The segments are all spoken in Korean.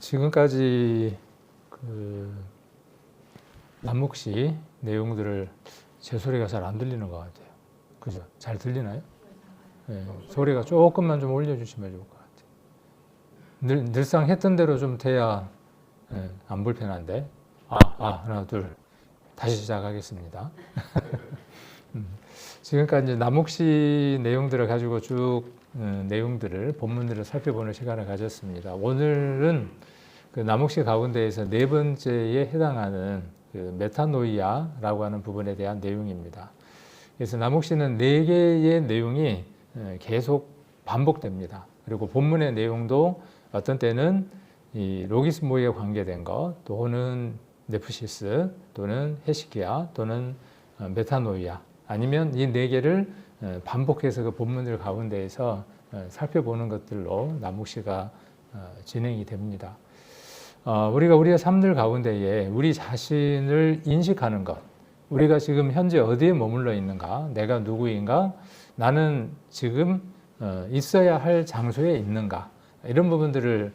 지금까지 그 남묵시 내용들을 제 소리가 잘 안 들리는 것 같아요. 그죠? 잘 들리나요? 네, 소리가 조금만 좀 올려주시면 좋을 것 같아요. 늘상 했던 대로 좀 돼야 안 불편한데. 하나, 둘. 다시 시작하겠습니다. 지금까지 남묵시 내용들을 가지고 쭉 내용들을, 본문들을 살펴보는 시간을 가졌습니다. 오늘은 그 남묵시 가운데에서 네 번째에 해당하는 그 메타노이아라고 하는 부분에 대한 내용입니다. 그래서 남묵시는 네 개의 내용이 계속 반복됩니다. 그리고 본문의 내용도 어떤 때는 이 로기스모에 관계된 것, 또는 네프시스, 또는 헤시키야, 또는 메타노이아, 아니면 이 네 개를 반복해서 그 본문들 가운데에서 살펴보는 것들로 남묵시가 진행이 됩니다. 우리가 우리의 삶들 가운데에 우리 자신을 인식하는 것, 우리가 지금 현재 어디에 머물러 있는가, 내가 누구인가, 나는 지금 있어야 할 장소에 있는가, 이런 부분들을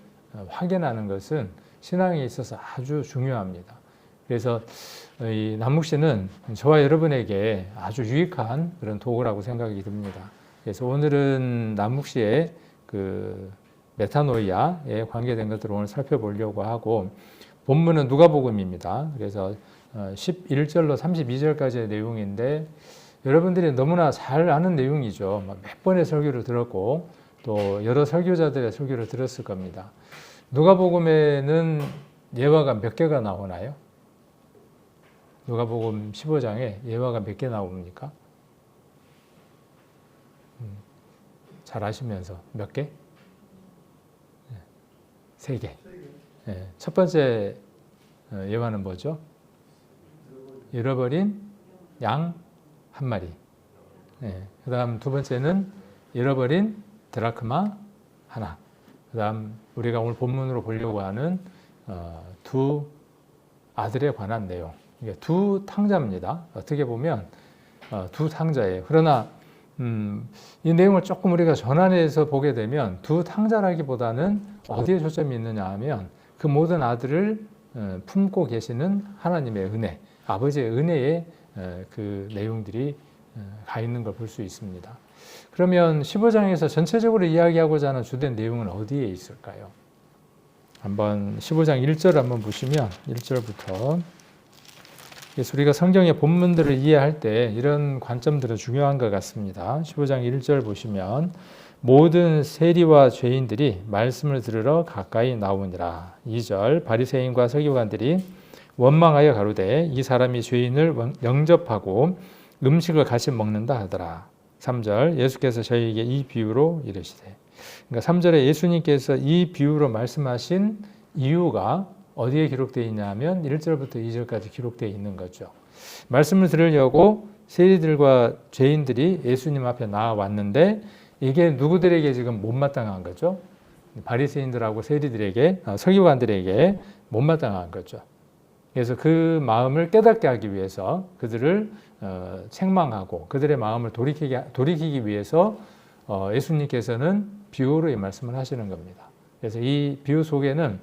확인하는 것은 신앙에 있어서 아주 중요합니다. 그래서 이 남묵시는 저와 여러분에게 아주 유익한 그런 도구라고 생각이 듭니다. 그래서 오늘은 남묵시의 그 메타노이아에 관계된 것들을 오늘 살펴보려고 하고, 본문은 누가복음입니다. 그래서 11절로 32절까지의 내용인데 여러분들이 너무나 잘 아는 내용이죠. 몇 번의 설교를 들었고 또 여러 설교자들의 설교를 들었을 겁니다. 누가복음에는 예화가 몇 개가 나오나요? 누가복음 15장에 예화가 몇 개 나옵니까? 잘 아시면서 몇 개? 3개. 첫 번째 예화는 뭐죠? 잃어버린 양 한 마리. 그 다음 두 번째는 잃어버린 드라크마 하나. 그 다음 우리가 오늘 본문으로 보려고 하는 두 아들에 관한 내용. 이게 두 탕자입니다. 어떻게 보면 두 탕자예요. 그러나 이 내용을 조금 우리가 전환해서 보게 되면 두 탕자라기보다는 어디에 초점이 있느냐 하면 그 모든 아들을 품고 계시는 하나님의 은혜, 아버지의 은혜에 그 내용들이 가 있는 걸 볼 수 있습니다. 그러면 15장에서 전체적으로 이야기하고자 하는 주된 내용은 어디에 있을까요? 한번 15장 1절 한번 보시면 1절부터, 그래서 우리가 성경의 본문들을 이해할 때 이런 관점들은 중요한 것 같습니다. 15장 1절 보시면 모든 세리와 죄인들이 말씀을 들으러 가까이 나오니라. 2절 바리새인과 서기관들이 원망하여 가로되 이 사람이 죄인을 영접하고 음식을 같이 먹는다 하더라. 3절 예수께서 저희에게 이 비유로 이르시되, 그러니까 3절에 예수님께서 이 비유로 말씀하신 이유가 어디에 기록되어 있냐면 1절부터 2절까지 기록되어 있는 거죠. 말씀을 들으려고 세리들과 죄인들이 예수님 앞에 나와왔는데 이게 누구들에게 지금 못마땅한 거죠? 바리새인들하고 세리들에게, 서기관들에게 못마땅한 거죠. 그래서 그 마음을 깨닫게 하기 위해서 그들을 책망하고 그들의 마음을 돌이키기 위해서 예수님께서는 비유로 이 말씀을 하시는 겁니다. 그래서 이 비유 속에는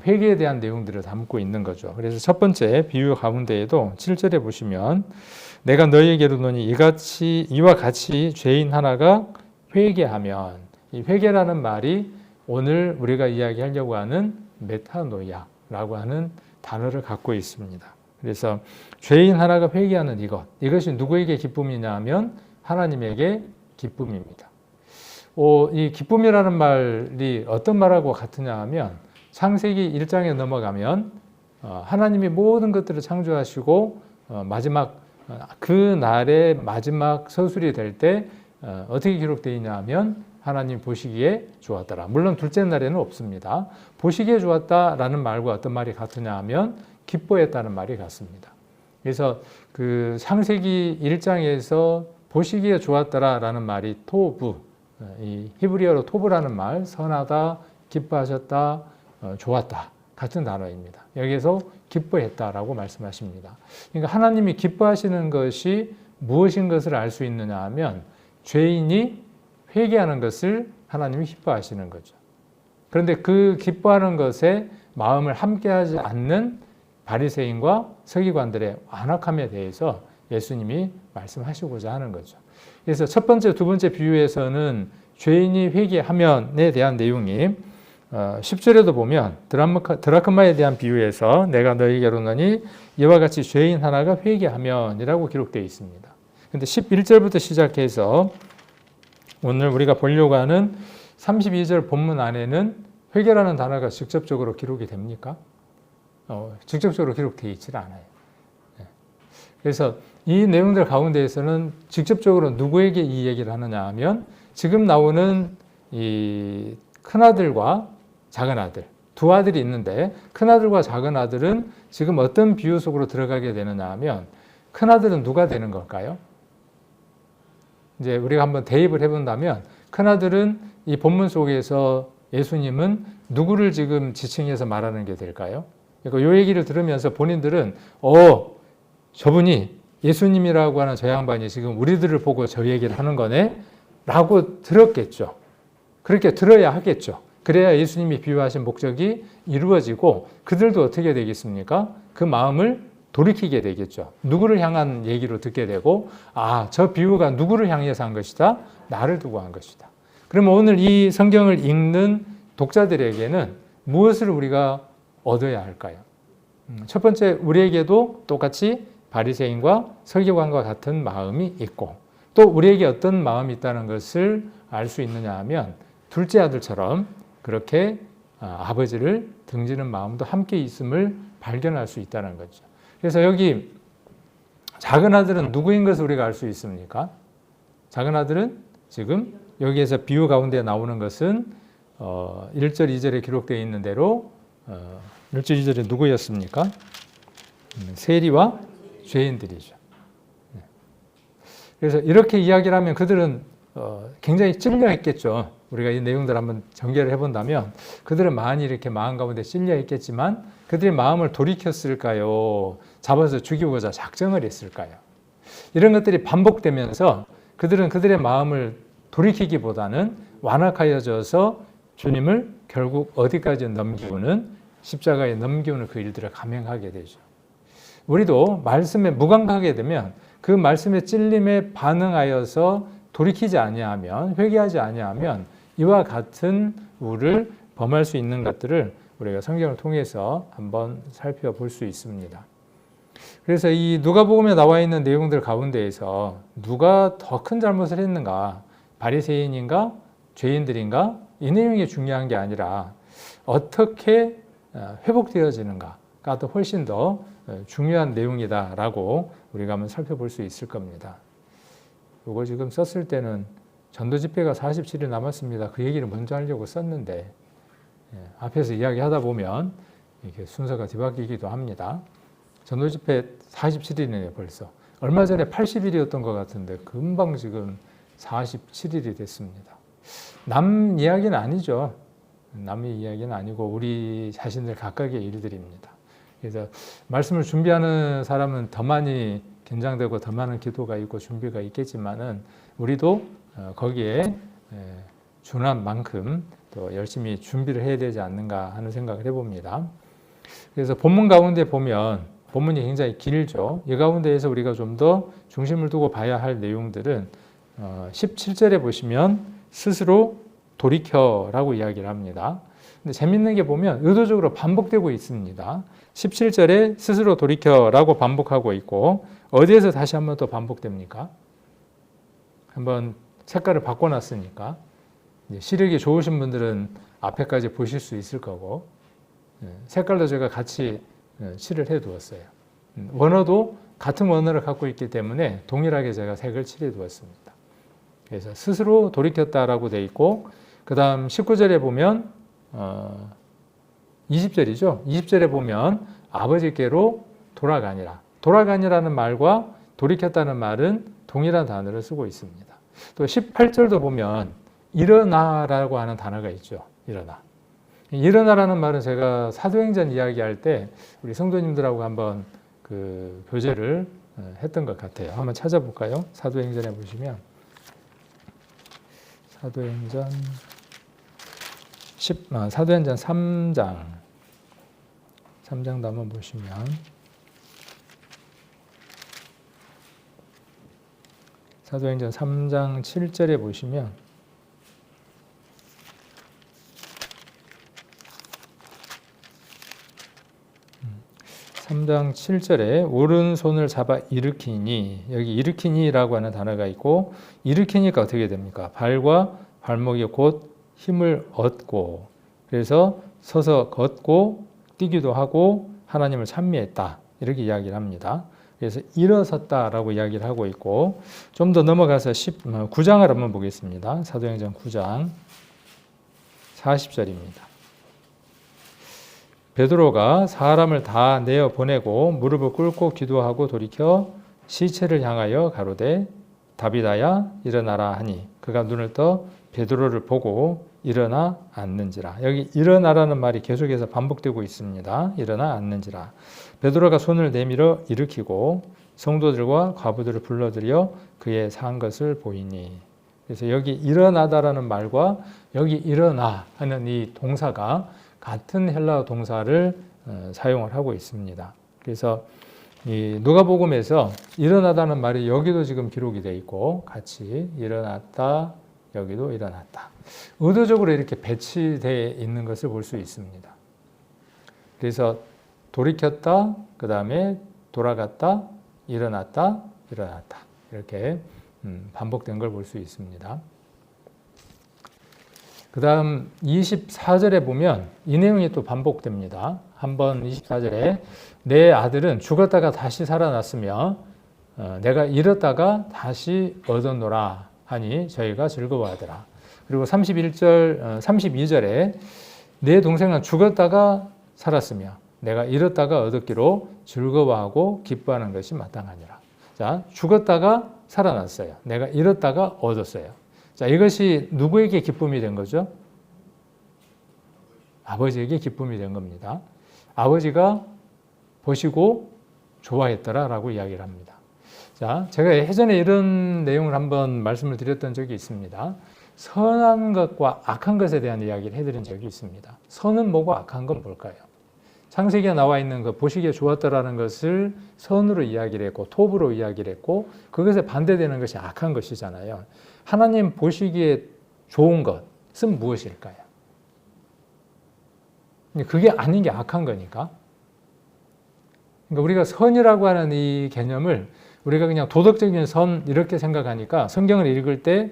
회개에 대한 내용들을 담고 있는 거죠. 그래서 첫 번째 비유 가운데에도 7절에 보시면 내가 너희에게 이르노니 이와 같이 죄인 하나가 회개하면, 이 회개라는 말이 오늘 우리가 이야기하려고 하는 메타노이아라고 하는 단어를 갖고 있습니다. 그래서 죄인 하나가 회개하는 이것이 누구에게 기쁨이냐 하면 하나님에게 기쁨입니다. 이 기쁨이라는 말이 어떤 말하고 같으냐 하면 창세기 1장에 넘어가면 하나님이 모든 것들을 창조하시고 마지막 그 날의 마지막 서술이 될 때 어떻게 기록되어 있냐 하면 하나님 보시기에 좋았더라. 물론 둘째 날에는 없습니다. 보시기에 좋았다라는 말과 어떤 말이 같으냐 하면 기뻐했다는 말이 같습니다. 그래서 그 창세기 1장에서 보시기에 좋았더라라는 말이 토부, 이 히브리어로 토부라는 말, 선하다, 기뻐하셨다, 좋았다 같은 단어입니다. 여기에서 기뻐했다라고 말씀하십니다. 그러니까 하나님이 기뻐하시는 것이 무엇인 것을 알 수 있느냐 하면 죄인이 회개하는 것을 하나님이 기뻐하시는 거죠. 그런데 그 기뻐하는 것에 마음을 함께하지 않는 바리새인과 서기관들의 완악함에 대해서 예수님이 말씀하시고자 하는 거죠. 그래서 첫 번째, 두 번째 비유에서는 죄인이 회개하면에 대한 내용이 10절에도 보면 드라크마에 대한 비유에서 내가 너희에게로 오노니 이와 같이 죄인 하나가 회개하면이라고 기록되어 있습니다. 그런데 11절부터 시작해서 오늘 우리가 보려고 하는 32절 본문 안에는 회개라는 단어가 직접적으로 기록이 됩니까? 직접적으로 기록되어 있지 않아요. 그래서 이 내용들 가운데에서는 직접적으로 누구에게 이 얘기를 하느냐 하면 지금 나오는 이 큰아들과 작은아들, 두 아들이 있는데 큰아들과 작은아들은 지금 어떤 비유 속으로 들어가게 되느냐 하면 큰아들은 누가 되는 걸까요? 이제 우리가 한번 대입을 해본다면 큰아들은 이 본문 속에서 예수님은 누구를 지금 지칭해서 말하는 게 될까요? 그러니까 이 얘기를 들으면서 본인들은 저분이 예수님이라고 하는 저 양반이 지금 우리들을 보고 저 얘기를 하는 거네? 라고 들었겠죠. 그렇게 들어야 하겠죠. 그래야 예수님이 비유하신 목적이 이루어지고 그들도 어떻게 되겠습니까? 그 마음을 돌이키게 되겠죠. 누구를 향한 얘기로 듣게 되고 저 비유가 누구를 향해서 한 것이다? 나를 두고 한 것이다. 그러면 오늘 이 성경을 읽는 독자들에게는 무엇을 우리가 얻어야 할까요? 첫 번째, 우리에게도 똑같이 바리새인과 서기관과 같은 마음이 있고 또 우리에게 어떤 마음이 있다는 것을 알 수 있느냐 하면 둘째 아들처럼 그렇게 아버지를 등지는 마음도 함께 있음을 발견할 수 있다는 거죠. 그래서 여기 작은 아들은 누구인 것을 우리가 알 수 있습니까? 작은 아들은 지금 여기에서 비유 가운데 나오는 것은 1절, 2절에 기록되어 있는 대로 1절, 2절에 누구였습니까? 세리와 죄인들이죠. 그래서 이렇게 이야기를 하면 그들은 굉장히 찔려 있겠죠. 우리가 이 내용들 한번 전개를 해본다면 그들은 많이 이렇게 마음 가운데 찔려 있겠지만 그들의 마음을 돌이켰을까요? 잡아서 죽이고자 작정을 했을까요? 이런 것들이 반복되면서 그들은 그들의 마음을 돌이키기보다는 완악하여져서 주님을 결국 어디까지 넘기고는 십자가에 넘기는 그 일들을 감행하게 되죠. 우리도 말씀에 무감하게 되면 그 말씀의 찔림에 반응하여서 돌이키지 아니하면, 회개하지 아니하면 이와 같은 우를 범할 수 있는 것들을 우리가 성경을 통해서 한번 살펴볼 수 있습니다. 그래서 이 누가복음에 나와 있는 내용들 가운데에서 누가 더 큰 잘못을 했는가, 바리새인인가, 죄인들인가, 이 내용이 중요한 게 아니라 어떻게 회복되어지는가가 더 훨씬 더 중요한 내용이다라고 우리가 한번 살펴볼 수 있을 겁니다. 이거 지금 썼을 때는 전도 집회가 47일 남았습니다. 그 얘기를 먼저 하려고 썼는데 앞에서 이야기하다 보면 이렇게 순서가 뒤바뀌기도 합니다. 전도 집회 47일이네요 벌써. 얼마 전에 80일이었던 것 같은데 금방 지금 47일이 됐습니다. 남 이야기는 아니죠. 남의 이야기는 아니고 우리 자신들 각각의 일들입니다. 그래서 말씀을 준비하는 사람은 더 많이 긴장되고 더 많은 기도가 있고 준비가 있겠지만은 우리도 거기에 준한 만큼 또 열심히 준비를 해야 되지 않는가 하는 생각을 해봅니다. 그래서 본문 가운데 보면 본문이 굉장히 길죠. 이 가운데에서 우리가 좀 더 중심을 두고 봐야 할 내용들은 17절에 보시면 스스로 돌이켜라고 이야기를 합니다. 근데 재밌는 게 보면 의도적으로 반복되고 있습니다. 17절에 스스로 돌이켜라고 반복하고 있고 어디에서 다시 한번 또 반복됩니까? 한번 색깔을 바꿔놨으니까 시력이 좋으신 분들은 앞에까지 보실 수 있을 거고 색깔도 제가 같이 칠을 해두었어요. 원어도 같은 원어를 갖고 있기 때문에 동일하게 제가 색을 칠해 두었습니다. 그래서 스스로 돌이켰다라고 돼 있고 그 다음 19절에 보면 20절이죠. 20절에 보면 아버지께로 돌아가니라. 돌아가니라는 말과 돌이켰다는 말은 동일한 단어를 쓰고 있습니다. 또 18절도 보면 일어나라고 하는 단어가 있죠. 일어나. 일어나라는 말은 제가 사도행전 이야기할 때 우리 성도님들하고 한번 그 교제를 했던 것 같아요. 한번 찾아볼까요? 사도행전에 보시면 사도행전 사도행전 3장도 한번 보시면 사도행전 3장 7절에 보시면 3장 7절에 오른손을 잡아 일으키니, 여기 일으키니라고 하는 단어가 있고, 일으키니까 어떻게 됩니까? 발과 발목이 곧 힘을 얻고, 그래서 서서 걷고 뛰기도 하고 하나님을 찬미했다, 이렇게 이야기를 합니다. 그래서 일어섰다라고 이야기를 하고 있고, 좀 더 넘어가서 9장을 한번 보겠습니다. 사도행전 9장 40절입니다. 베드로가 사람을 다 내어 보내고 무릎을 꿇고 기도하고 돌이켜 시체를 향하여 가로되 다비다야 일어나라 하니 그가 눈을 떠 베드로를 보고 일어나 앉는지라. 여기 일어나라는 말이 계속해서 반복되고 있습니다. 일어나 앉는지라. 베드로가 손을 내밀어 일으키고 성도들과 과부들을 불러들여 그의 산 것을 보이니. 그래서 여기 일어나다라는 말과 여기 일어나 하는 이 동사가 같은 헬라어 동사를 사용을 하고 있습니다. 그래서 이 누가복음에서 일어나다는 말이 여기도 지금 기록이 되어 있고 같이 일어났다, 여기도 일어났다. 의도적으로 이렇게 배치되어 있는 것을 볼 수 있습니다. 그래서 돌이켰다, 그 다음에 돌아갔다, 일어났다, 일어났다. 이렇게 반복된 걸 볼 수 있습니다. 그 다음 24절에 보면 이 내용이 또 반복됩니다. 한번 24절에 내 아들은 죽었다가 다시 살아났으며 내가 잃었다가 다시 얻었노라 하니 저희가 즐거워하더라. 그리고 32절에 내 동생은 죽었다가 살았으며 내가 잃었다가 얻었기로 즐거워하고 기뻐하는 것이 마땅하니라. 자, 죽었다가 살아났어요. 내가 잃었다가 얻었어요. 자, 이것이 누구에게 기쁨이 된 거죠? 아버지에게 기쁨이 된 겁니다. 아버지가 보시고 좋아했더라라고 이야기를 합니다. 자, 제가 예전에 이런 내용을 한번 말씀을 드렸던 적이 있습니다. 선한 것과 악한 것에 대한 이야기를 해드린 적이 있습니다. 선은 뭐고 악한 건 뭘까요? 창세기에 나와 있는 그 보시기에 좋았더라는 것을 선으로 이야기를 했고 톱으로 이야기를 했고 그것에 반대되는 것이 악한 것이잖아요. 하나님 보시기에 좋은 것은 무엇일까요? 그게 아닌 게 악한 거니까. 그러니까 우리가 선이라고 하는 이 개념을 우리가 그냥 도덕적인 선 이렇게 생각하니까 성경을 읽을 때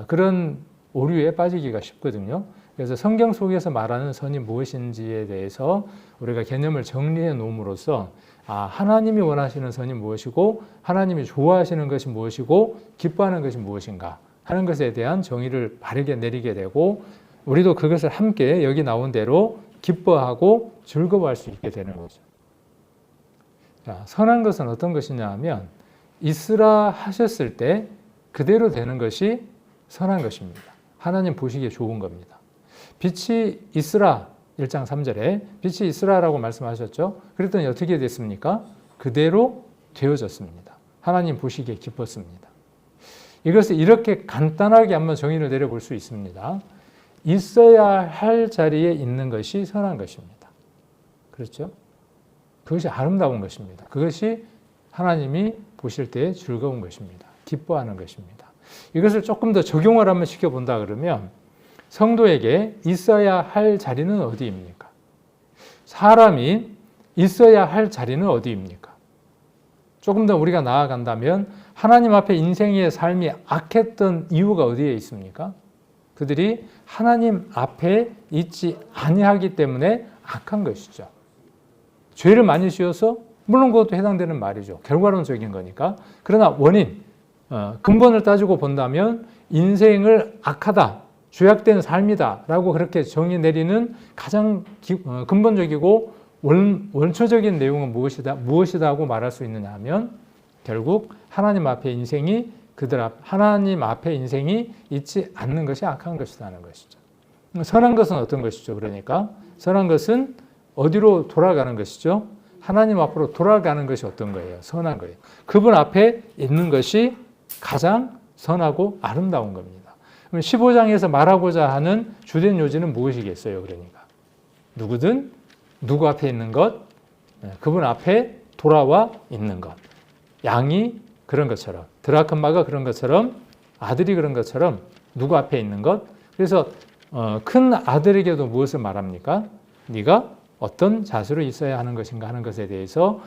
그런 오류에 빠지기가 쉽거든요. 그래서 성경 속에서 말하는 선이 무엇인지에 대해서 우리가 개념을 정리해 놓음으로써 하나님이 원하시는 선이 무엇이고 하나님이 좋아하시는 것이 무엇이고 기뻐하는 것이 무엇인가 하는 것에 대한 정의를 바르게 내리게 되고 우리도 그것을 함께 여기 나온 대로 기뻐하고 즐거워할 수 있게 되는 거죠. 자, 선한 것은 어떤 것이냐 하면 있으라 하셨을 때 그대로 되는 것이 선한 것입니다. 하나님 보시기에 좋은 겁니다. 빛이 있으라 1장 3절에 빛이 있으라라고 말씀하셨죠. 그랬더니 어떻게 됐습니까? 그대로 되어졌습니다. 하나님 보시기에 기뻤습니다. 이것을 이렇게 간단하게 한번 정의를 내려볼 수 있습니다. 있어야 할 자리에 있는 것이 선한 것입니다. 그렇죠? 그것이 아름다운 것입니다. 그것이 하나님이 보실 때 즐거운 것입니다. 기뻐하는 것입니다. 이것을 조금 더 적용을 한번 시켜본다 그러면 성도에게 있어야 할 자리는 어디입니까? 사람이 있어야 할 자리는 어디입니까? 조금 더 우리가 나아간다면 하나님 앞에 인생의 삶이 악했던 이유가 어디에 있습니까? 그들이 하나님 앞에 있지 아니하기 때문에 악한 것이죠. 죄를 많이 지어서 물론 그것도 해당되는 말이죠. 결과론적인 거니까. 그러나 원인, 근본을 따지고 본다면 인생을 악하다, 죄악된 삶이다 라고 그렇게 정의 내리는 가장 근본적이고 원초적인 내용은 무엇이다 하고 말할 수 있느냐 하면 결국 하나님 앞에 인생이 하나님 앞에 인생이 있지 않는 것이 악한 것이라는 것이죠. 선한 것은 어떤 것이죠? 그러니까 선한 것은 어디로 돌아가는 것이죠? 하나님 앞으로 돌아가는 것이 어떤 거예요? 선한 거예요. 그분 앞에 있는 것이 가장 선하고 아름다운 겁니다. 그럼 15장에서 말하고자 하는 주된 요지는 무엇이겠어요? 그러니까 누구든 누구 앞에 있는 것, 그분 앞에 돌아와 있는 것. 양이 그런 것처럼, 드라크마가 그런 것처럼, 아들이 그런 것처럼 누구 앞에 있는 것. 그래서 큰 아들에게도 무엇을 말합니까? 네가 어떤 자세로 있어야 하는 것인가 하는 것에 대해서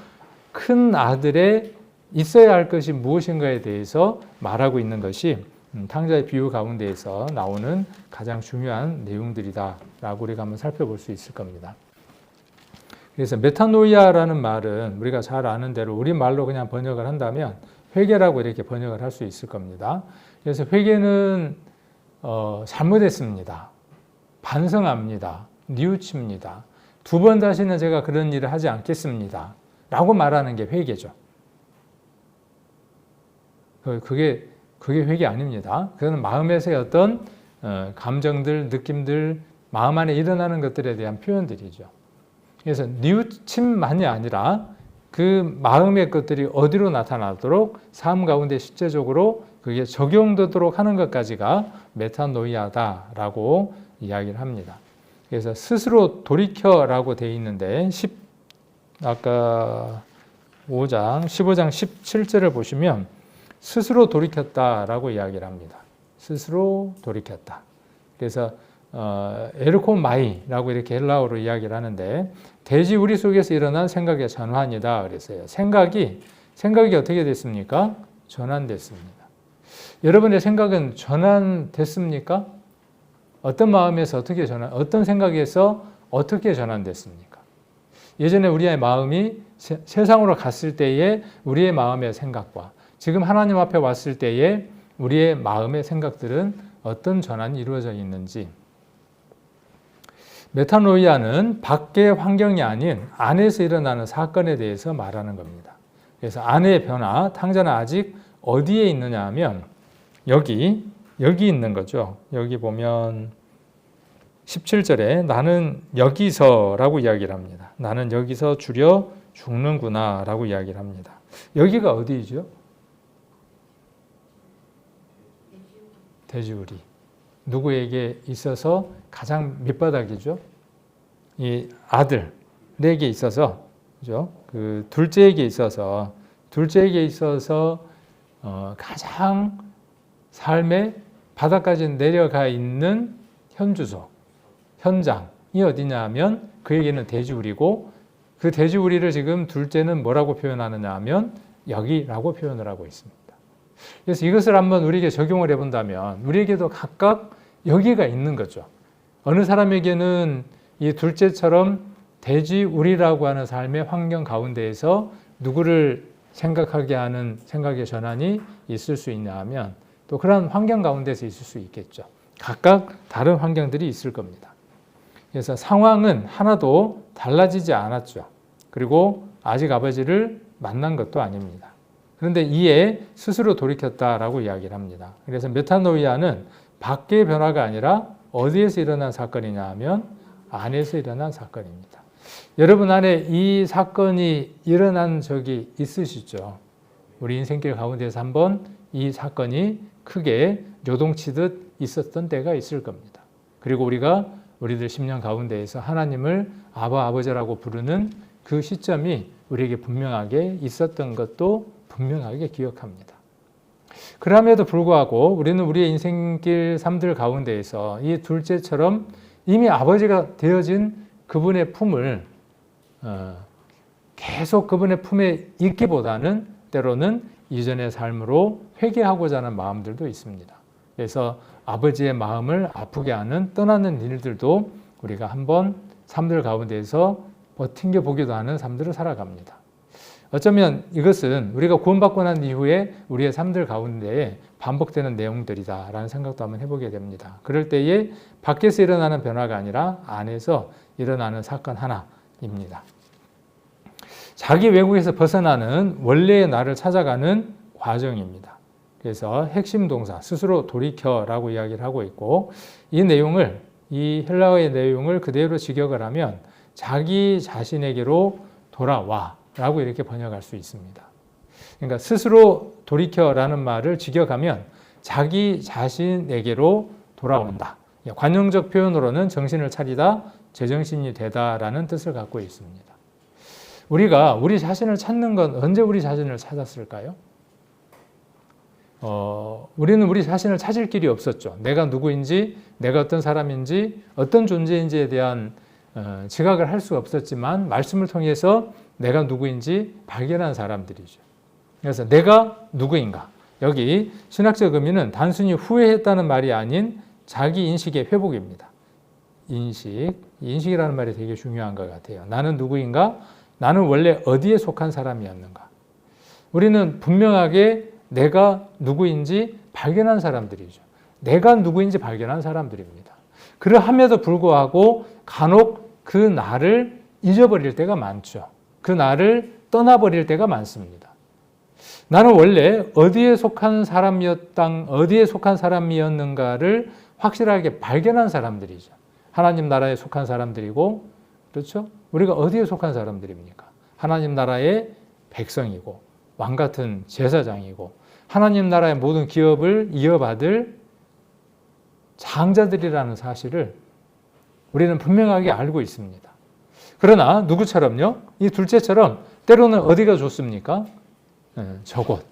큰 아들의 있어야 할 것이 무엇인가에 대해서 말하고 있는 것이 탕자의 비유 가운데에서 나오는 가장 중요한 내용들이다라고 우리가 한번 살펴볼 수 있을 겁니다. 그래서 메타노이아라는 말은 우리가 잘 아는 대로 우리말로 그냥 번역을 한다면 회개라고 이렇게 번역을 할 수 있을 겁니다. 그래서 회개는 잘못했습니다. 반성합니다. 뉘우칩니다. 두 번 다시는 제가 그런 일을 하지 않겠습니다. 라고 말하는 게 회개죠. 그게 회개 아닙니다. 그거는 마음에서의 어떤 감정들, 느낌들, 마음 안에 일어나는 것들에 대한 표현들이죠. 그래서 뉘우침만이 아니라 그 마음의 것들이 어디로 나타나도록 삶 가운데 실제적으로 그게 적용되도록 하는 것까지가 메타노이아다라고 이야기를 합니다. 그래서 스스로 돌이켜라고 되어 있는데 아까 5장, 15장 17절을 보시면 스스로 돌이켰다라고 이야기를 합니다. 스스로 돌이켰다. 그래서 에르코마이라고 이렇게 헬라어로 이야기를 하는데 대지 우리 속에서 일어난 생각의 전환이다 그랬어요. 생각이 어떻게 됐습니까? 전환됐습니다. 여러분의 생각은 전환됐습니까? 어떤 마음에서 어떤 생각에서 어떻게 전환됐습니까? 예전에 우리의 마음이 세상으로 갔을 때의 우리의 마음의 생각과 지금 하나님 앞에 왔을 때의 우리의 마음의 생각들은 어떤 전환이 이루어져 있는지. 메타노이아는 밖의 환경이 아닌 안에서 일어나는 사건에 대해서 말하는 겁니다. 그래서 안의 변화, 탕자는 아직 어디에 있느냐 하면 여기 있는 거죠. 여기 보면 17절에 나는 여기서라고 이야기를 합니다. 나는 여기서 주려 죽는구나 라고 이야기를 합니다. 여기가 어디이죠? 돼지우리. 누구에게 있어서 가장 밑바닥이죠? 이 아들에게 있어서, 그죠? 그 둘째에게 있어서 가장 삶의 바닥까지 내려가 있는 현주소, 현장이 어디냐 하면 그에게는 돼지우리고 그 돼지우리를 지금 둘째는 뭐라고 표현하느냐 하면 여기라고 표현을 하고 있습니다. 그래서 이것을 한번 우리에게 적용을 해본다면 우리에게도 각각 여기가 있는 거죠. 어느 사람에게는 이 둘째처럼 돼지우리라고 하는 삶의 환경 가운데에서 누구를 생각하게 하는 생각의 전환이 있을 수 있냐 하면 또 그런 환경 가운데서 있을 수 있겠죠. 각각 다른 환경들이 있을 겁니다. 그래서 상황은 하나도 달라지지 않았죠. 그리고 아직 아버지를 만난 것도 아닙니다. 그런데 이에 스스로 돌이켰다라고 이야기를 합니다. 그래서 메타노이아는 밖의 변화가 아니라 어디에서 일어난 사건이냐 하면 안에서 일어난 사건입니다. 여러분 안에 이 사건이 일어난 적이 있으시죠? 우리 인생길 가운데서 한번 이 사건이 크게 요동치듯 있었던 때가 있을 겁니다. 그리고 우리들 10년 가운데에서 하나님을 아버지라고 부르는 그 시점이 우리에게 분명하게 있었던 것도 분명하게 기억합니다. 그럼에도 불구하고 우리는 우리의 인생길 삶들 가운데에서 이 둘째처럼 이미 아버지가 되어진 그분의 품을 계속 그분의 품에 있기보다는 때로는 이전의 삶으로 회개하고자 하는 마음들도 있습니다. 그래서 아버지의 마음을 아프게 하는 떠나는 일들도 우리가 한번 삶들 가운데에서 버틴겨 보기도 하는 삶들을 살아갑니다. 어쩌면 이것은 우리가 구원받고 난 이후에 우리의 삶들 가운데에 반복되는 내용들이다라는 생각도 한번 해보게 됩니다. 그럴 때에 밖에서 일어나는 변화가 아니라 안에서 일어나는 사건 하나입니다. 자기 외국에서 벗어나는 원래의 나를 찾아가는 과정입니다. 그래서 핵심 동사 스스로 돌이켜라고 이야기를 하고 있고 이 헬라어의 내용을 그대로 직역을 하면 자기 자신에게로 돌아와 라고 이렇게 번역할 수 있습니다. 그러니까 스스로 돌이켜라는 말을 직역하면 자기 자신에게로 돌아온다. 관용적 표현으로는 정신을 차리다, 제정신이 되다라는 뜻을 갖고 있습니다. 우리가 우리 자신을 찾는 건 언제 우리 자신을 찾았을까요? 우리는 우리 자신을 찾을 길이 없었죠. 내가 누구인지, 내가 어떤 사람인지, 어떤 존재인지에 대한 지각을 할 수가 없었지만 말씀을 통해서 내가 누구인지 발견한 사람들이죠. 그래서 내가 누구인가? 여기 신학적 의미는 단순히 후회했다는 말이 아닌 자기 인식의 회복입니다. 인식이라는 말이 되게 중요한 것 같아요. 나는 누구인가? 나는 원래 어디에 속한 사람이었는가? 우리는 분명하게 내가 누구인지 발견한 사람들이죠. 내가 누구인지 발견한 사람들입니다. 그러함에도 불구하고 간혹 그 나를 잊어버릴 때가 많죠. 그 나를 떠나버릴 때가 많습니다. 나는 원래 어디에 속한 사람이었는가를 확실하게 발견한 사람들이죠. 하나님 나라에 속한 사람들이고, 그렇죠? 우리가 어디에 속한 사람들입니까? 하나님 나라의 백성이고, 왕 같은 제사장이고, 하나님 나라의 모든 기업을 이어받을 장자들이라는 사실을 우리는 분명하게 알고 있습니다. 그러나 누구처럼요? 이 둘째처럼 때로는 어디가 좋습니까? 저곳.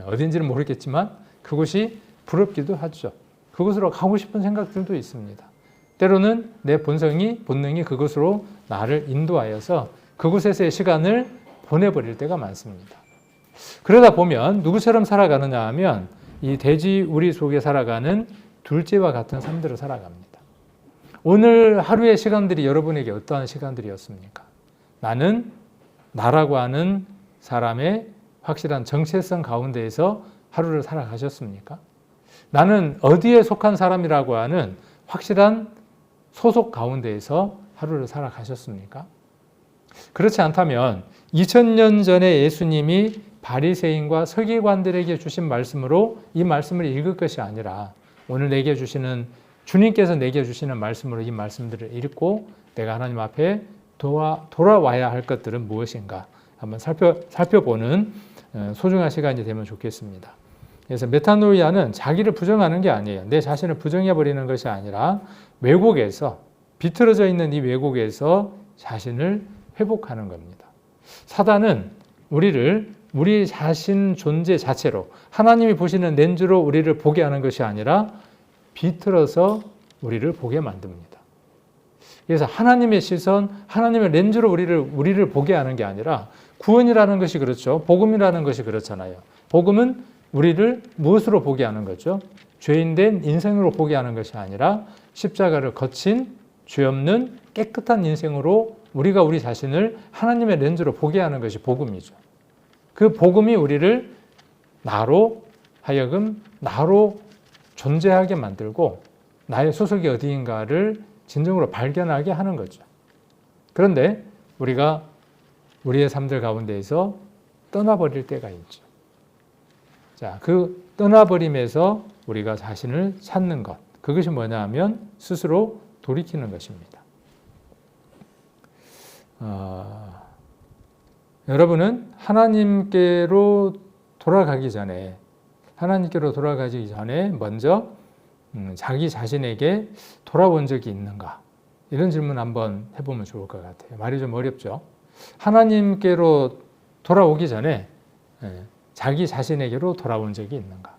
어딘지는 모르겠지만 그곳이 부럽기도 하죠. 그곳으로 가고 싶은 생각들도 있습니다. 때로는 내 본능이 그곳으로 나를 인도하여서 그곳에서의 시간을 보내버릴 때가 많습니다. 그러다 보면 누구처럼 살아가느냐 하면 이 돼지 우리 속에 살아가는 둘째와 같은 삶들을 살아갑니다. 오늘 하루의 시간들이 여러분에게 어떠한 시간들이었습니까? 나는 나라고 하는 사람의 확실한 정체성 가운데에서 하루를 살아가셨습니까? 나는 어디에 속한 사람이라고 하는 확실한 소속 가운데에서 하루를 살아가셨습니까? 그렇지 않다면 2000년 전에 예수님이 바리새인과 서기관들에게 주신 말씀으로 이 말씀을 읽을 것이 아니라 오늘 내게 주시는 주님께서 내게 주시는 말씀으로 이 말씀들을 읽고 내가 하나님 앞에 돌아와야 할 것들은 무엇인가 한번 살펴보는 소중한 시간이 되면 좋겠습니다. 그래서 메타노이아는 자기를 부정하는 게 아니에요. 내 자신을 부정해버리는 것이 아니라 왜곡에서 비틀어져 있는 이 왜곡에서 자신을 회복하는 겁니다. 사단은 우리 자신 존재 자체로 하나님이 보시는 렌즈로 우리를 보게 하는 것이 아니라 비틀어서 우리를 보게 만듭니다. 그래서 하나님의 시선, 하나님의 렌즈로 우리를 보게 하는 게 아니라 구원이라는 것이 그렇죠. 복음이라는 것이 그렇잖아요. 복음은 우리를 무엇으로 보게 하는 거죠? 죄인된 인생으로 보게 하는 것이 아니라 십자가를 거친 죄 없는 깨끗한 인생으로 우리가 우리 자신을 하나님의 렌즈로 보게 하는 것이 복음이죠. 그 복음이 우리를 나로 하여금 나로 존재하게 만들고 나의 소속이 어디인가를 진정으로 발견하게 하는 거죠. 그런데 우리가 우리의 삶들 가운데에서 떠나버릴 때가 있죠. 자, 그 떠나버림에서 우리가 자신을 찾는 것, 그것이 뭐냐 하면 스스로 돌이키는 것입니다. 여러분은 하나님께로 돌아가기 전에 먼저 자기 자신에게 돌아온 적이 있는가? 이런 질문 한번 해보면 좋을 것 같아요. 말이 좀 어렵죠? 하나님께로 돌아오기 전에 자기 자신에게로 돌아온 적이 있는가?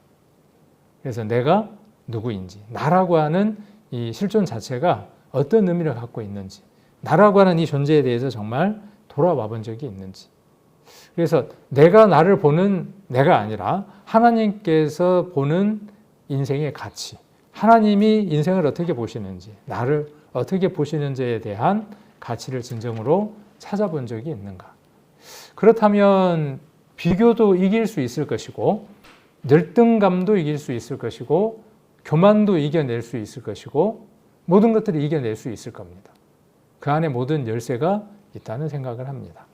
그래서 내가 누구인지, 나라고 하는 이 실존 자체가 어떤 의미를 갖고 있는지, 나라고 하는 이 존재에 대해서 정말 돌아와 본 적이 있는지. 그래서 내가 나를 보는 내가 아니라 하나님께서 보는 인생의 가치, 하나님이 인생을 어떻게 보시는지, 나를 어떻게 보시는지에 대한 가치를 진정으로 찾아본 적이 있는가? 그렇다면 비교도 이길 수 있을 것이고, 열등감도 이길 수 있을 것이고, 교만도 이겨낼 수 있을 것이고, 모든 것들을 이겨낼 수 있을 겁니다. 그 안에 모든 열쇠가 있다는 생각을 합니다.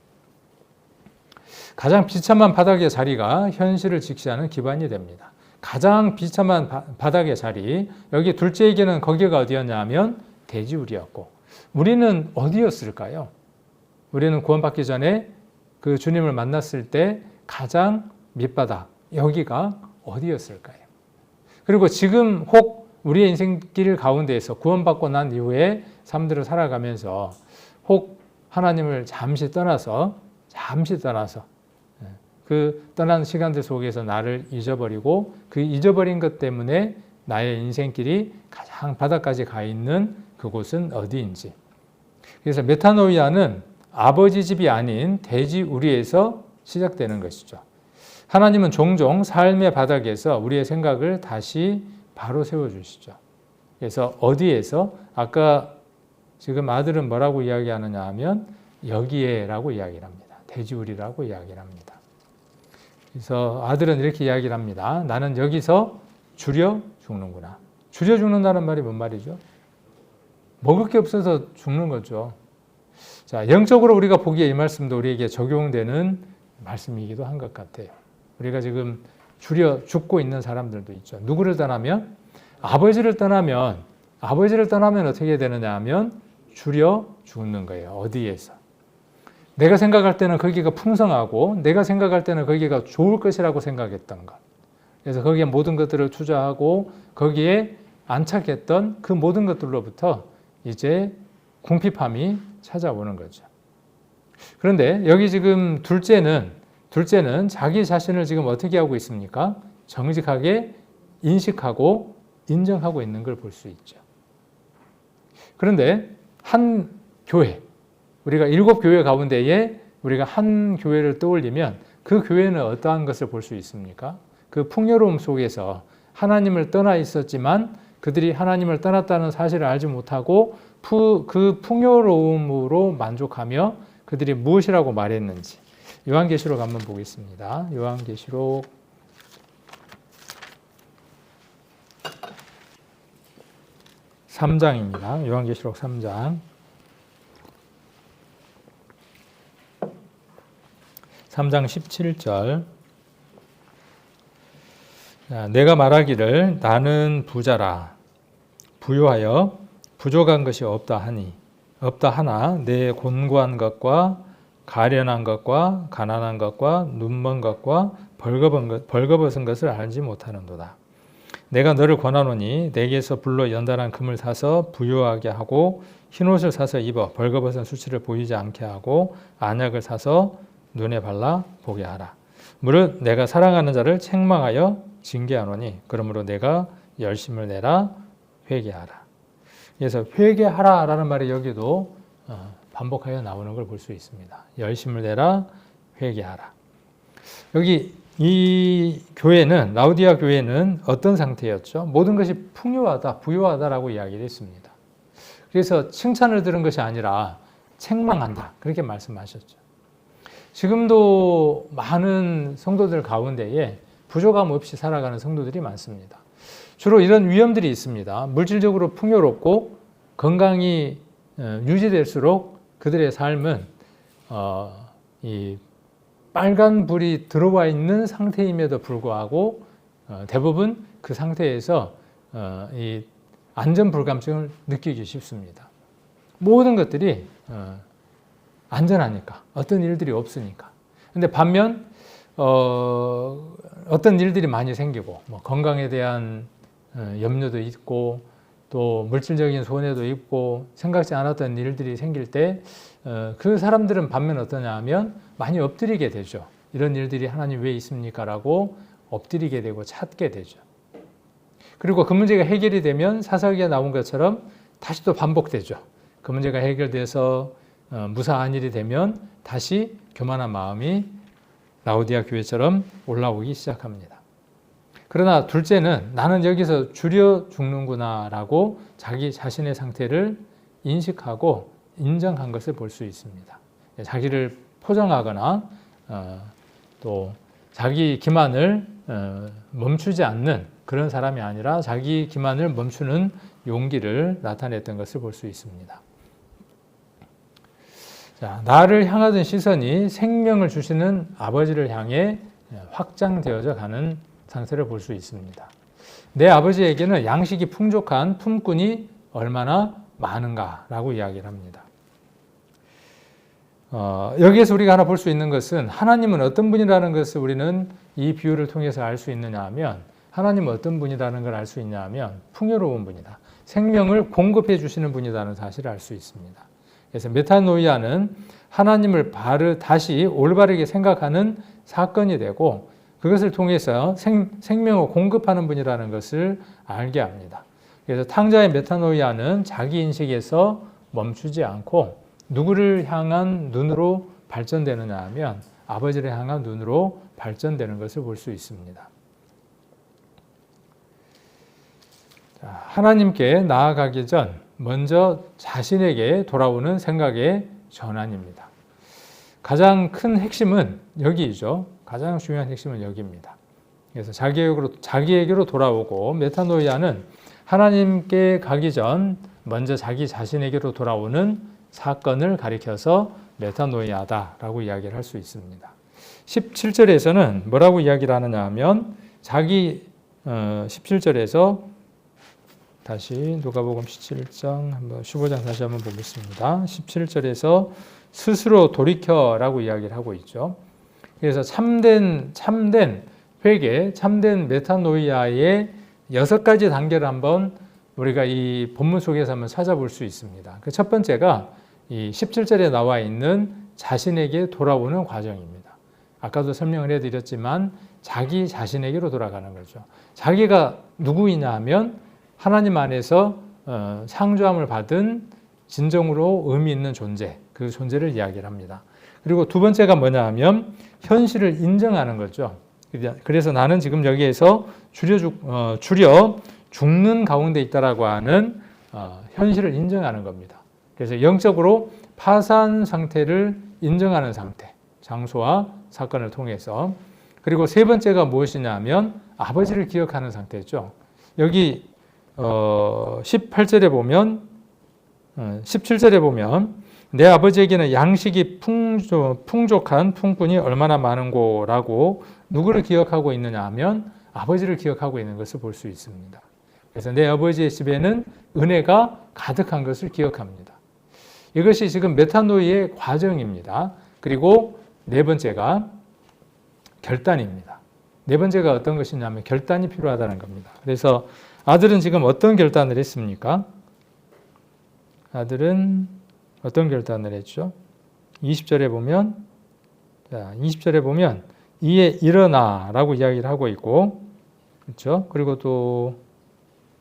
가장 비참한 바닥의 자리가 현실을 직시하는 기반이 됩니다. 가장 비참한 바닥의 자리, 여기 둘째에게는 거기가 어디였냐 하면 돼지우리였고, 우리는 어디였을까요? 우리는 구원받기 전에 그 주님을 만났을 때 가장 밑바닥, 여기가 어디였을까요? 그리고 지금 혹 우리의 인생길 가운데에서 구원받고 난 이후에 삶들을 살아가면서 혹 하나님을 잠시 떠나서 그 떠난 시간들 속에서 나를 잊어버리고 그 잊어버린 것 때문에 나의 인생길이 가장 바닥까지 가 있는 그곳은 어디인지. 그래서 메타노이아는 아버지 집이 아닌 돼지 우리에서 시작되는 것이죠. 하나님은 종종 삶의 바닥에서 우리의 생각을 다시 바로 세워주시죠. 그래서 어디에서 아까 지금 아들은 뭐라고 이야기하느냐 하면 여기에라고 이야기를 합니다. 돼지우리라고 이야기를 합니다. 그래서 아들은 이렇게 이야기를 합니다. 나는 여기서 줄여 죽는구나. 줄여 죽는다는 말이 뭔 말이죠? 먹을 게 없어서 죽는 거죠. 자, 영적으로 우리가 보기에 이 말씀도 우리에게 적용되는 말씀이기도 한 것 같아요. 우리가 지금 줄여 죽고 있는 사람들도 있죠. 누구를 떠나면? 아버지를 떠나면 어떻게 되느냐 하면 줄여 죽는 거예요. 어디에서? 내가 생각할 때는 거기가 풍성하고 내가 생각할 때는 거기가 좋을 것이라고 생각했던 것. 그래서 거기에 모든 것들을 투자하고 거기에 안착했던 그 모든 것들로부터 이제 궁핍함이 찾아오는 거죠. 그런데 여기 지금 둘째는 자기 자신을 지금 어떻게 하고 있습니까? 정직하게 인식하고 인정하고 있는 걸 볼 수 있죠. 그런데 한 교회, 우리가 7교회 가운데에 우리가 한 교회를 떠올리면 그 교회는 어떠한 것을 볼 수 있습니까? 그 풍요로움 속에서 하나님을 떠나 있었지만 그들이 하나님을 떠났다는 사실을 알지 못하고 그 풍요로움으로 만족하며 그들이 무엇이라고 말했는지 요한계시록 한번 보겠습니다. 요한계시록 3장입니다. 요한계시록 3장 17절 내가 말하기를 나는 부자라 부유하여 부족한 것이 없다 하나 내 곤고한 것과 가련한 것과 가난한 것과 눈먼 것과 벌거벗은 것을 알지 못하는도다. 내가 너를 권하노니 내게서 불로 연단한 금을 사서 부유하게 하고 흰옷을 사서 입어 벌거벗은 수치를 보이지 않게 하고 안약을 사서 눈에 발라 보게 하라. 무릇 내가 사랑하는 자를 책망하여 징계하노니 그러므로 내가 열심을 내라 회개하라. 그래서 회개하라라는 말이 여기도 반복하여 나오는 걸 볼 수 있습니다. 열심을 내라 회개하라. 여기 이 교회는 라우디아 교회는 어떤 상태였죠? 모든 것이 풍요하다, 부유하다라고 이야기를 했습니다. 그래서 칭찬을 들은 것이 아니라 책망한다. 그렇게 말씀하셨죠. 지금도 많은 성도들 가운데에 부족함 없이 살아가는 성도들이 많습니다. 주로 이런 위험들이 있습니다. 물질적으로 풍요롭고 건강이 유지될수록 그들의 삶은 이 빨간 불이 들어와 있는 상태임에도 불구하고 대부분 그 상태에서 이 안전 불감증을 느끼기 쉽습니다. 모든 것들이 안전하니까, 어떤 일들이 없으니까. 근데 반면 어떤 일들이 많이 생기고 뭐 건강에 대한 염려도 있고 또 물질적인 손해도 있고 생각지 않았던 일들이 생길 때 그 사람들은 반면 어떠냐 하면 많이 엎드리게 되죠. 이런 일들이 하나님 왜 있습니까? 라고 엎드리게 되고 찾게 되죠. 그리고 그 문제가 해결이 되면 사사기에 나온 것처럼 다시 또 반복되죠. 그 문제가 해결돼서 무사한 일이 되면 다시 교만한 마음이 라우디아 교회처럼 올라오기 시작합니다. 그러나 둘째는 나는 여기서 줄여 죽는구나 라고 자기 자신의 상태를 인식하고 인정한 것을 볼 수 있습니다. 자기를 포장하거나 또 자기 기만을 멈추지 않는 그런 사람이 아니라 자기 기만을 멈추는 용기를 나타냈던 것을 볼 수 있습니다. 자, 나를 향하던 시선이 생명을 주시는 아버지를 향해 확장되어져 가는 상태를 볼 수 있습니다. 내 아버지에게는 양식이 풍족한 품꾼이 얼마나 많은가라고 이야기를 합니다. 여기에서 우리가 하나 볼 수 있는 것은 하나님은 어떤 분이라는 것을 우리는 이 비유를 통해서 알 수 있느냐 하면 하나님은 어떤 분이라는 걸 알 수 있냐면 풍요로운 분이다. 생명을 공급해 주시는 분이라는 사실을 알 수 있습니다. 그래서 메타노이아는 하나님을 다시 올바르게 생각하는 사건이 되고 그것을 통해서 생명을 공급하는 분이라는 것을 알게 합니다. 그래서 탕자의 메타노이아는 자기 인식에서 멈추지 않고 누구를 향한 눈으로 발전되느냐 하면 아버지를 향한 눈으로 발전되는 것을 볼 수 있습니다. 하나님께 나아가기 전 먼저 자신에게 돌아오는 생각의 전환입니다. 가장 큰 핵심은 여기죠. 가장 중요한 핵심은 여기입니다. 그래서 자기에게로 돌아오고 메타노이아는 하나님께 가기 전 먼저 자기 자신에게로 돌아오는 사건을 가리켜서 메타노이아다라고 이야기를 할 수 있습니다. 17절에서는 뭐라고 이야기를 하느냐 하면 17절에서 다시 누가복음 17장 15장 다시 한번 보겠습니다. 17절에서 스스로 돌이켜라고 이야기를 하고 있죠. 그래서 참된 회개, 참된 메타노이아의 6가지 단계를 한번 우리가 이 본문 속에서 한번 찾아볼 수 있습니다. 그 첫 번째가 이 17절에 나와 있는 자신에게 돌아오는 과정입니다. 아까도 설명을 해드렸지만 자기 자신에게로 돌아가는 거죠. 자기가 누구이냐 하면 하나님 안에서 창조함을 받은 진정으로 의미 있는 존재, 그 존재를 이야기를 합니다. 그리고 두 번째가 뭐냐 하면 현실을 인정하는 거죠. 그래서 나는 지금 여기에서 줄여 죽는 가운데 있다라고 하는 현실을 인정하는 겁니다. 그래서 영적으로 파산 상태를 인정하는 상태, 장소와 사건을 통해서. 그리고 세 번째가 무엇이냐 하면 아버지를 기억하는 상태죠. 여기 18절에 보면 17절에 보면 내 아버지에게는 양식이 풍족한 품꾼이 얼마나 많은고라고 누구를 기억하고 있느냐 하면 아버지를 기억하고 있는 것을 볼 수 있습니다. 그래서 내 아버지의 집에는 은혜가 가득한 것을 기억합니다. 이것이 지금 메타노이의 과정입니다. 그리고 네 번째가 결단입니다. 네 번째가 어떤 것이냐면 결단이 필요하다는 겁니다. 그래서 아들은 지금 어떤 결단을 했습니까? 아들은 어떤 결단을 했죠? 20절에 보면 이에 일어나라고 이야기를 하고 있고, 그렇죠? 그리고 또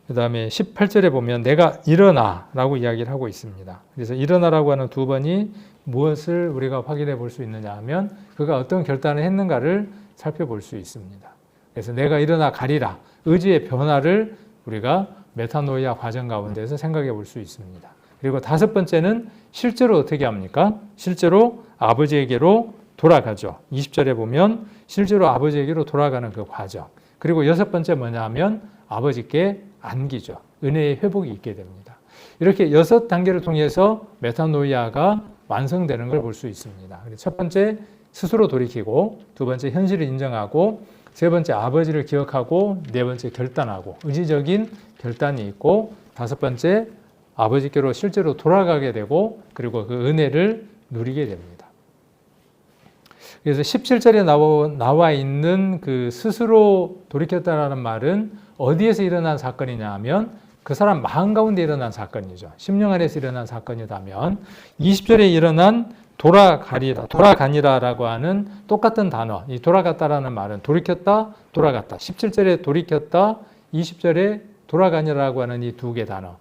그다음에 18절에 보면 내가 일어나라고 이야기를 하고 있습니다. 그래서 일어나라고 하는 두 번이 무엇을 우리가 확인해 볼 수 있느냐 하면 그가 어떤 결단을 했는가를 살펴볼 수 있습니다. 그래서 내가 일어나 가리라. 의지의 변화를 우리가 메타노이아 과정 가운데서 생각해 볼 수 있습니다. 그리고 다섯 번째는 실제로 어떻게 합니까? 실제로 아버지에게로 돌아가죠. 20절에 보면 실제로 아버지에게로 돌아가는 그 과정. 그리고 여섯 번째 뭐냐 하면 아버지께 안기죠. 은혜의 회복이 있게 됩니다. 이렇게 6단계를 통해서 메타노이아가 완성되는 걸 볼 수 있습니다. 첫 번째 스스로 돌이키고, 두 번째 현실을 인정하고, 세 번째 아버지를 기억하고, 네 번째 결단하고, 의지적인 결단이 있고, 다섯 번째 아버지께로 실제로 돌아가게 되고, 그리고 그 은혜를 누리게 됩니다. 그래서 17절에 나와 있는 그 스스로 돌이켰다라는 말은 어디에서 일어난 사건이냐 하면 그 사람 마음 가운데 일어난 사건이죠. 심령 안에서 일어난 사건이라면 20절에 일어난 돌아가니라라고 하는 똑같은 단어, 이 돌아갔다라는 말은 돌이켰다, 돌아갔다. 17절에 돌이켰다, 20절에 돌아가니라고 하는 이 두 개 단어.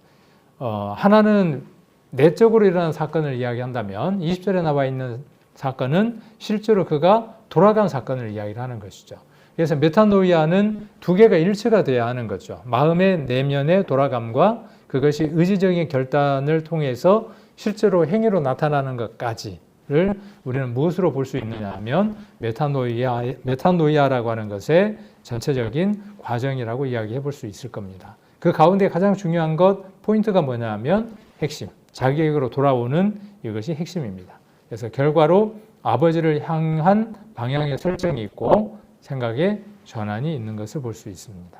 하나는 내적으로 일어난 사건을 이야기한다면 20절에 나와 있는 사건은 실제로 그가 돌아간 사건을 이야기를 하는 것이죠. 그래서 메타노이아는 두 개가 일치가 돼야 하는 거죠. 마음의 내면의 돌아감과 그것이 의지적인 결단을 통해서 실제로 행위로 나타나는 것까지를 우리는 무엇으로 볼 수 있느냐 하면 메타노이아라고 하는 것의 전체적인 과정이라고 이야기해 볼 수 있을 겁니다. 그 가운데 가장 중요한 것, 포인트가 뭐냐 하면 핵심, 자기에게로 돌아오는 이것이 핵심입니다. 그래서 결과로 아버지를 향한 방향의 설정이 있고 생각의 전환이 있는 것을 볼 수 있습니다.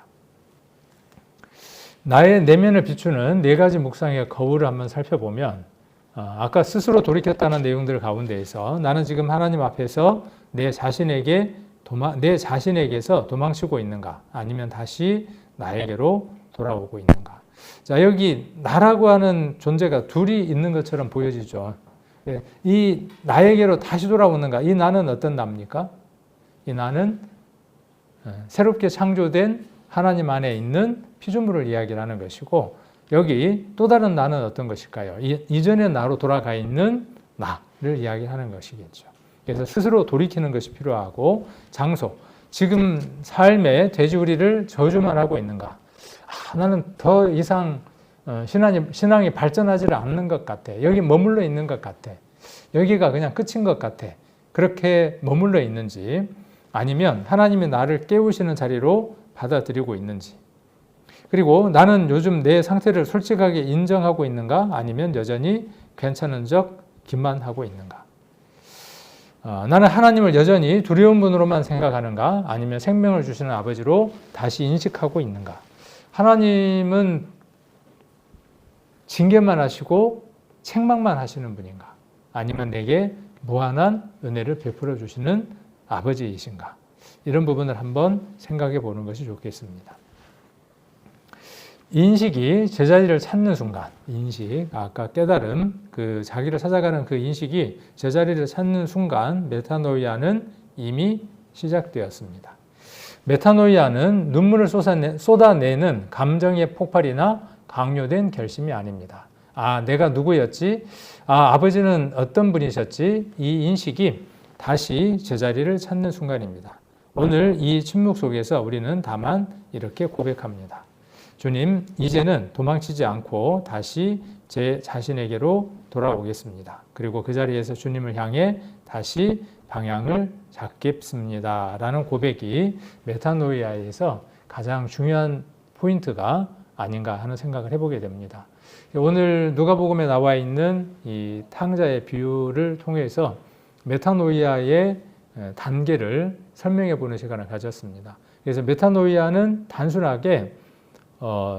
나의 내면을 비추는 네 가지 묵상의 거울을 한번 살펴보면 아까 스스로 돌이켰다는 내용들 가운데에서 나는 지금 하나님 앞에서 내 자신에게 내 자신에게서 도망치고 있는가? 아니면 다시 나에게로 돌아오고 있는가? 자, 여기 나라고 하는 존재가 둘이 있는 것처럼 보여지죠. 이 나에게로 다시 돌아오는가? 이 나는 어떤 나입니까? 이 나는 새롭게 창조된 하나님 안에 있는 피조물을 이야기하는 것이고, 여기 또 다른 나는 어떤 것일까요? 이전의 나로 돌아가 있는 나를 이야기하는 것이겠죠. 그래서 스스로 돌이키는 것이 필요하고, 장소, 지금 삶의 돼지우리를 저주만 하고 있는가? 나는 더 이상 신앙이 발전하지 않는 것 같아. 여기 머물러 있는 것 같아. 여기가 그냥 끝인 것 같아. 그렇게 머물러 있는지, 아니면 하나님이 나를 깨우시는 자리로 받아들이고 있는지, 그리고 나는 요즘 내 상태를 솔직하게 인정하고 있는가? 아니면 여전히 괜찮은 척 기만하고 있는가? 나는 하나님을 여전히 두려운 분으로만 생각하는가? 아니면 생명을 주시는 아버지로 다시 인식하고 있는가? 하나님은 징계만 하시고 책망만 하시는 분인가? 아니면 내게 무한한 은혜를 베풀어 주시는 아버지이신가? 이런 부분을 한번 생각해 보는 것이 좋겠습니다. 인식이 제자리를 찾는 순간, 아까 깨달음, 자기를 찾아가는 그 인식이 제자리를 찾는 순간 메타노이아는 이미 시작되었습니다. 메타노이아는 눈물을 쏟아내는 감정의 폭발이나 강요된 결심이 아닙니다. 내가 누구였지? 아버지는 어떤 분이셨지? 이 인식이 다시 제자리를 찾는 순간입니다. 오늘 이 침묵 속에서 우리는 다만 이렇게 고백합니다. 주님, 이제는 도망치지 않고 다시 제 자신에게로 돌아오겠습니다. 그리고 그 자리에서 주님을 향해 다시 방향을 잡겠습니다. 라는 고백이 메타노이아에서 가장 중요한 포인트가 아닌가 하는 생각을 해보게 됩니다. 오늘 누가복음에 나와 있는 이 탕자의 비유를 통해서 메타노이아의 단계를 설명해 보는 시간을 가졌습니다. 그래서 메타노이아는 단순하게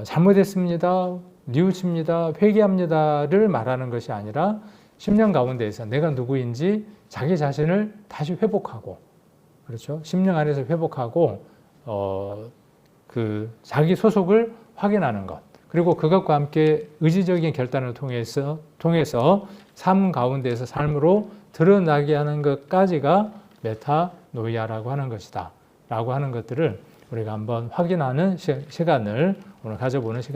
잘못했습니다, 뉘우칩니다, 회개합니다를 말하는 것이 아니라 10년 가운데에서 내가 누구인지 자기 자신을 다시 회복하고, 그렇죠? 10년 안에서 회복하고 자기 소속을 확인하는 것, 그리고 그것과 함께 의지적인 결단을 통해서 삶 가운데에서 삶으로 드러나게 하는 것까지가 메타노이아라고 하는 것이다 라고 하는 것들을 우리가 한번 확인하는 시간을 오늘 가져보는 시간